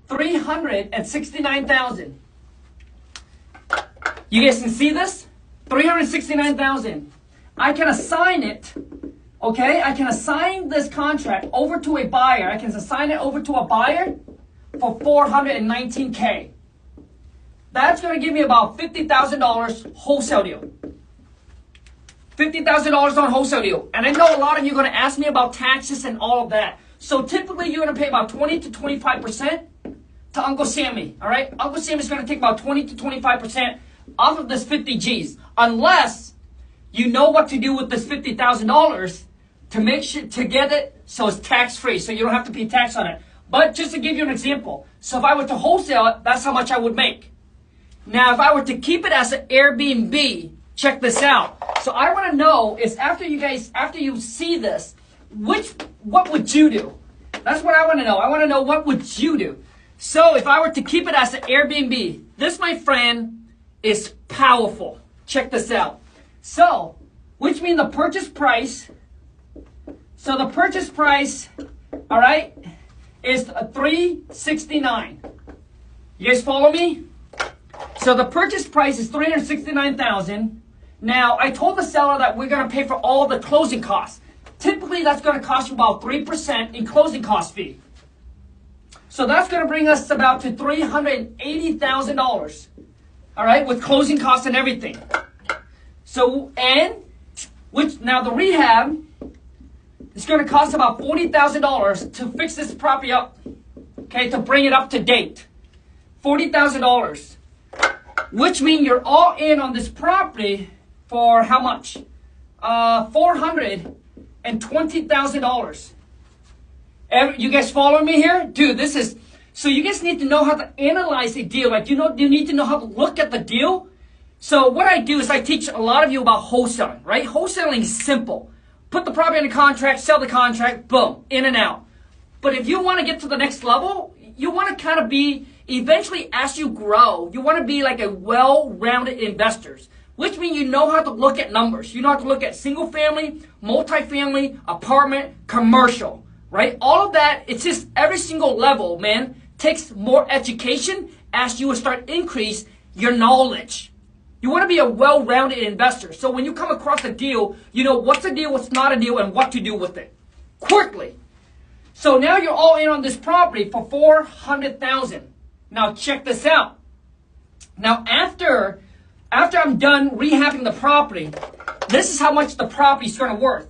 $369,000. You guys can see this? $369,000. I can assign it, okay? I can assign this contract over to a buyer. I can assign it over to a buyer for $419K. That's going to give me about $50,000 wholesale deal. $50,000 on wholesale deal. And I know a lot of you are going to ask me about taxes and all of that. So typically you're going to pay about 20 to 25% to Uncle Sammy, all right? Uncle Sammy's going to take about 20 to 25% off of this 50 G's, unless you know what to do with this $50,000 to make sure to get it so it's tax-free, so you don't have to pay tax on it. But just to give you an example, so if I were to wholesale it, that's how much I would make. Now, if I were to keep it as an Airbnb, check this out. So I want to know is after you see this, what would you do? That's what I want to know. I want to know what would you do. So if I were to keep it as an Airbnb, this, my friend, is powerful. Check this out. So, which means the purchase price. So the purchase price, all right, is $369,000. You guys follow me? So the purchase price is $369,000. Now, I told the seller that we're going to pay for all the closing costs. Typically, that's going to cost you about 3% in closing cost fee. So that's going to bring us about to $380,000. All right, with closing costs and everything. So, now the rehab is going to cost about $40,000 to fix this property up. Okay, to bring it up to date. $40,000. Which means you're all in on this property for how much? $420,000. You guys following me here? Dude, this is, so you guys need to know how to analyze a deal. Like, you need to know how to look at the deal. So what I do is I teach a lot of you about wholesaling, right? Wholesaling is simple. Put the property in a contract, sell the contract, boom, in and out. But if you want to get to the next level, you want to kind of be, eventually as you grow, you want to be like a well-rounded investor, which means you know how to look at numbers. You know how to look at single family, multifamily, apartment, commercial, right? All of that, it's just every single level, man, takes more education as you will start increase your knowledge. You want to be a well-rounded investor. So when you come across a deal, you know what's a deal, what's not a deal, and what to do with it quickly. So now you're all in on this property for $400,000. Now check this out. Now after I'm done rehabbing the property, this is how much the property is going to worth.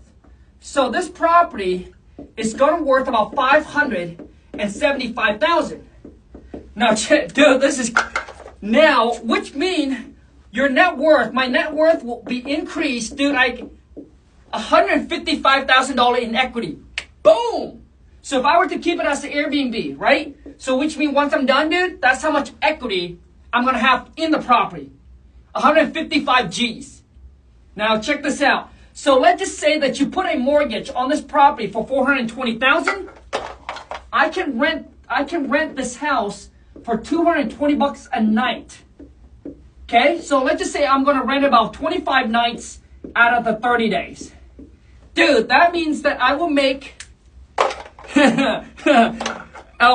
So this property is going to worth about $575,000. Now, dude, this is now, which means your net worth, my net worth will be increased, dude, like $155,000 in equity. Boom. So if I were to keep it as an Airbnb, right? So which means once I'm done, dude, that's how much equity I'm going to have in the property. 155 G's. Now check this out. So let's just say that you put a mortgage on this property for $420,000. I can rent this house for $220 a night. Okay? So let's just say I'm going to rent about 25 nights out of the 30 days. Dude, that means that I will make oh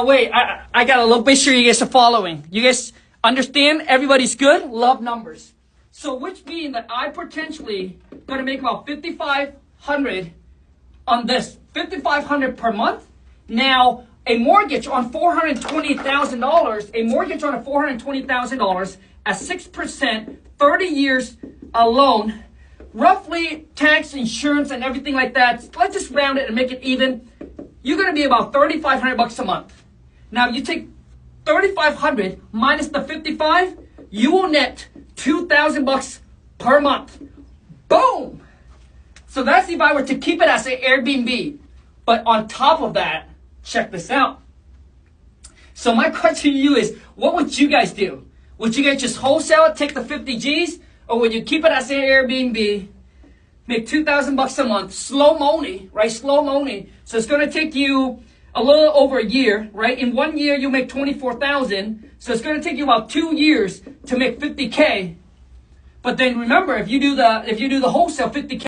wait, I gotta look, make sure you guys are following. You guys understand? Everybody's good? Love numbers. So which means that I potentially gonna make about $5,500 on this. $5,500 per month. Now, a mortgage on $420,000, a mortgage on a $420,000 at 6%, 30 years alone, roughly tax, insurance, and everything like that. Let's just round it and make it even. You're going to be about $3,500 a month. Now, you take $3,500 minus the 55, you will net $2,000 per month. Boom! So that's if I were to keep it as an Airbnb. But on top of that, check this out. So my question to you is, what would you guys do? Would you guys just wholesale it, take the 50 G's, or would you keep it as an Airbnb, make $2,000 a month, slow money, right? Slow money. So it's going to take you a little over a year, right? In 1 year, you make $24,000. So it's going to take you about 2 years to make $50K. But then remember, if you do the wholesale, $50K.